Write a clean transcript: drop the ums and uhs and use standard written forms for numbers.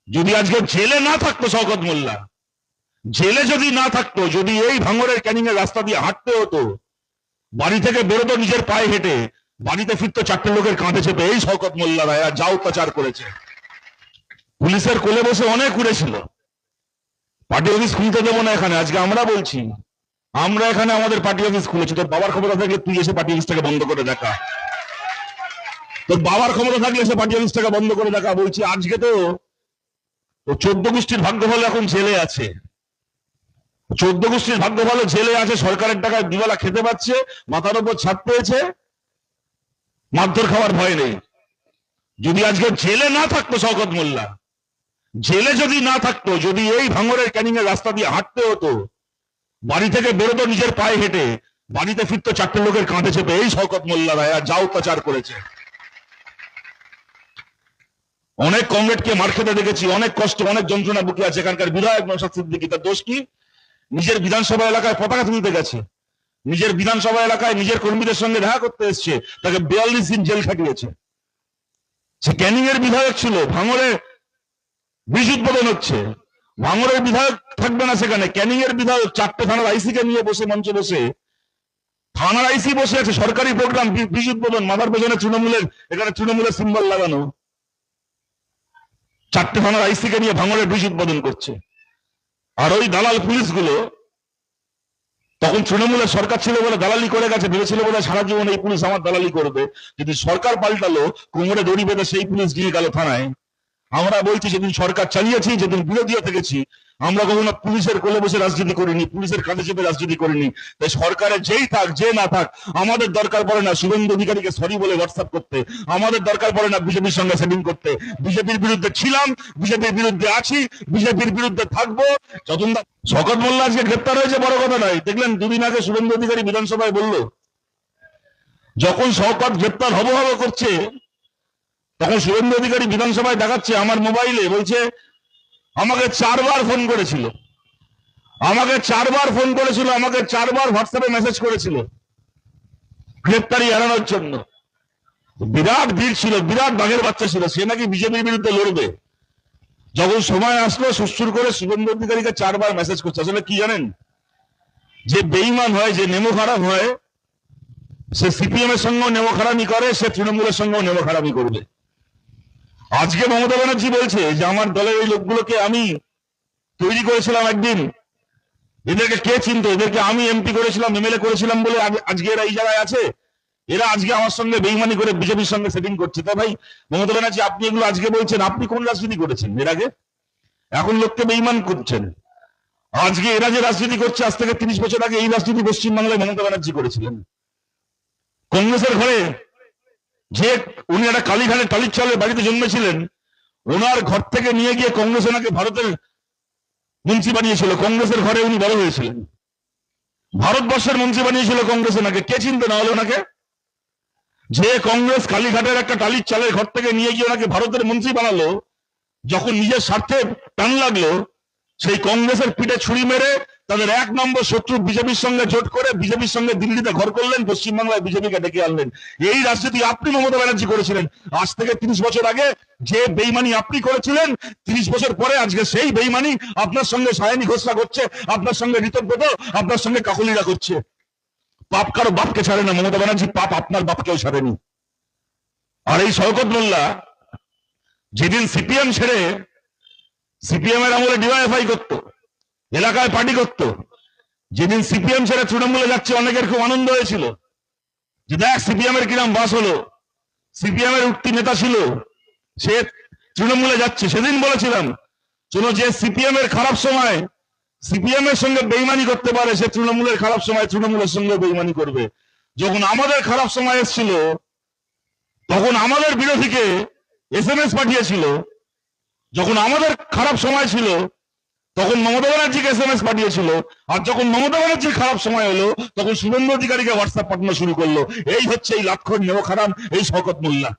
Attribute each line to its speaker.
Speaker 1: যদি আজকে জেলে না থাকতো শওকত মোল্লা, জেলে যদি না থাকতো, যদি এই ভাঙড়ের ক্যানিং এর রাস্তা দিয়ে হাঁটতে হতো, বাড়ি থেকে বেরোতো নিজের পায়ে হেঁটে, বাড়িতে ফিরতো চারটে লোকের কাঁধে চেপে, এই শওকত মোল্লারা এরা যা অত্যাচার করেছে। পুলিশের কোলে বসে অনেক উড়েছিল। পার্টি অফিস খুলতে দেবো না এখানে, আজকে আমরা বলছি, আমরা এখানে আমাদের পার্টি অফিস খুলেছি। তোর বাবার ক্ষমতা থাকলে তুই এসে পার্টি অফিসটাকে বন্ধ করে দেখা, তোর বাবার ক্ষমতা থাকলে এসে পার্টি অফিসটাকে বন্ধ করে দেখা। বলছি আজকে তো 14 গোষ্ঠীর ভাগ্য ভালো এখন জেলে আছে, 14 গোষ্ঠীর ভাগ্য ভালো জেলে আছে, সরকারের টাকায় দুবেলা খেতে পাচ্ছে, মাথার উপর ছাদ পেয়েছে, মারধর খাওয়ার ভয় নেই। যদি আজকে জেলে না থাকতো শওকত মোল্লা, জেলে যদি না থাকতো, যদি এই ভাঙড়ের ক্যানিং এর রাস্তা দিয়ে হাঁটতে হতো, বাড়ি থেকে বেরোতো নিজের পায়ে হেঁটে, বাড়িতে ফিরতো চারটে লোকের কাঁধে চেপে, এই শওকত মোল্লারা এরা যা অত্যাচার করেছে। অনেক কমরেডকে মার খেতে দেখেছি, অনেক কষ্ট অনেক যন্ত্রণা বুকে আছে। এখানকার বিধায়ক নওশাদ সিদ্দিকী, তার দোষ কি? নিজের বিধানসভা এলাকায় পতাকা তুলতে গেছে, নিজের বিধানসভা এলাকায় নিজের কর্মীদের সঙ্গে দেখা করতে এসছে, তাকে 42 দিন জেল খাটিয়েছে। সে ক্যানিং এর বিধায়ক ছিল, ভাঙড়ে বীজ উদ্বোধন হচ্ছে, ভাঙড়ের বিধায়ক থাকবে না সেখানে, ক্যানিং এর বিধায়ক 4টে থানার আইসি কে নিয়ে বসে মঞ্চে বসে, থানার আইসি বসে আছে, সরকারি প্রোগ্রাম বীজ উদ্বোধন, মাথার পেছনে তৃণমূলের, এখানে তৃণমূলের সিম্বল লাগানো, 4টে থানার আইসি কে নিয়ে ভাঙড়ের বীজ উদ্বোধন করছে। আর ওই দালাল পুলিশগুলো তখন তৃণমূলের সরকার ছিল বলে দালালি করে গেছে, ভেবেছিল বলে সারা জীবন এই পুলিশ আমার দালালি করবে। যদি সরকার পাল্টালো, কোমরে দড়ি বেঁধে সেই পুলিশ গিয়ে গেল থানায়। আমরা বলছি যেদিন সরকার চালিয়েছি, যেদিন বিরোধীও থেকেছি, আমরা কখনো পুলিশের কোলে বসে রাজনীতি করিনি, পুলিশের কাঁধে চেপে রাজনীতি করিনি। তাই সরকারে যেই থাক যে না থাক, আমাদের দরকার পড়ে না শুভেন্দু অধিকারীকে সরি বলে হোয়াটসঅ্যাপ করতে, আমাদের দরকার পড়ে না বিজেপির সঙ্গে সেটিং করতে। বিজেপির বিরুদ্ধে ছিলাম, বিজেপির বিরুদ্ধে আছি, বিজেপির বিরুদ্ধে থাকবো। যতন শওকত মোল্লা আজকে গ্রেপ্তার হয়েছে বড় কথা নয়। দেখলেন দুদিন আগে শুভেন্দু অধিকারী বিধানসভায় বলল, যখন শওকত গ্রেপ্তার হব করছে, তখন শুভেন্দু অধিকারী বিধানসভায় দেখাচ্ছে আমার মোবাইলে, বলছে আমাকে 4বার ফোন করেছিল, আমাকে 4বার ফোন করেছিল, আমাকে 4বার হোয়াটসঅ্যাপে মেসেজ করেছিল গ্রেপ্তারি এড়ানোর জন্য। বিরাট বীর ছিল, বিরাট বাঘের বাচ্চা ছিল, সে নাকি বিজেপির বিরুদ্ধে লড়বে। যখন সময় আসলো সুস্থুর করে শুভেন্দু অধিকারীকে 4বার মেসেজ করছে। আসলে কি জানেন, যে বেঈমান হয়, যে নেমো খারাপ হয়, সে সিপিএম এর সঙ্গেও নেমো খারামি করে, সে তৃণমূলের সঙ্গেও নেমো খারামি করবে। আজকে মমতা ব্যানার্জি বলছে যে আমার দলের এই লোকগুলোকে আমি তৈরি করেছিলাম একদিন, এদেরকে কে চিনতো, এদেরকে আমি এমপি করেছিলাম, এমএলএ করেছিলাম বলে আজকে এরা এই জায়গায় আছে, এরা আজকে আমার সঙ্গে বেইমানি করে বিজেপির সঙ্গে সেটিং করছে। তো ভাই মমতা ব্যানার্জি, আপনি এগুলো আজকে বলছেন, আপনি কোন রাজনীতি করেছেন এর আগে? এখন লোককে বেইমান করছেন। আজকে এরা যে রাজনীতি করছে, আজ থেকে 30 বছর আগে এই রাজনীতি পশ্চিমবাংলায় মমতা ব্যানার্জি করেছিলেন। কংগ্রেসের ঘরে যে উনি একটা কালীঘাটের টালির চালের বাড়িতে জন্মেছিলেন, ওনার ঘর থেকে নিয়ে গিয়ে কংগ্রেস ওনাকে ভারতের মন্ত্রী বানিয়েছিল। কংগ্রেসের ঘরে উনি বড় হয়েছিলেন, ভারতবর্ষের মন্ত্রী বানিয়েছিল কংগ্রেস ওনাকে। কে চিনতে না হলে ওনাকে? যে কংগ্রেস কালীঘাটের একটা টালির চালের ঘর থেকে নিয়ে গিয়ে ওনাকে ভারতের মন্ত্রী বানালো, যখন নিজের স্বার্থে টান লাগলো, সেই কংগ্রেসের পিঠে ছুরি মেরে তাদের 1 নম্বর শত্রু বিজেপির সঙ্গে জোট করে বিজেপির সঙ্গে দিল্লিতে ঘর করলেন, পশ্চিমবাংলায় বিজেপিকে ডেকে আনলেন। এই রাজনীতি আপনি মমতা ব্যানার্জি করেছিলেন। আজ থেকে 30 বছর আগে যে বেইমানি আপনি করেছিলেন, 30 বছর পরে আজকে সেই বেইমানি আপনার সঙ্গে সায়নী ঘোষণা করছে, আপনার সঙ্গে ঋতব্রত, আপনার সঙ্গে কাকলিরা করছে। পাপ কারো বাপকে ছাড়ে না, মমতা ব্যানার্জি পাপ আপনার বাপকেও ছাড়েনি। আর এই শওকত মোল্লা যেদিন সিপিএম ছেড়ে, সিপিএম এর আমলে ডিওয়াইএফআই করতো, এলাকায় পার্টি করতো, যেদিন সিপিএম ছেড়ে তৃণমূলে যাচ্ছে, অনেকের খুব আনন্দ হয়েছিল যে দেখ সিপিএম এর কিরাম বাস হলো, সিপিএম এর উঠতি নেতা ছিল, সে তৃণমূলে যাচ্ছে। সেদিন বলেছিলাম, চলো যে সিপিএম এর খারাপ সময় সিপিএম এর সঙ্গে বেইমানি করতে পারে, সে তৃণমূলের খারাপ সময় তৃণমূলের সঙ্গে বেইমানি করবে। যখন আমাদের খারাপ সময় এসেছিল, তখন আমাদের বিরোধীকে এসএমএস পাঠিয়েছিল। যখন আমাদের খারাপ সময় ছিল, তখন মমতা ব্যানার্জিকে এসএমএস পাঠিয়েছিল। আর যখন মমতা ব্যানার্জির খারাপ সময় হলো, তখন শুভেন্দু অধিকারীকে হোয়াটসঅ্যাপ পাঠানো শুরু করলো। এই হচ্ছে এই লাক্ষর নেওয়া খারাপ, এই শওকত মোল্লা।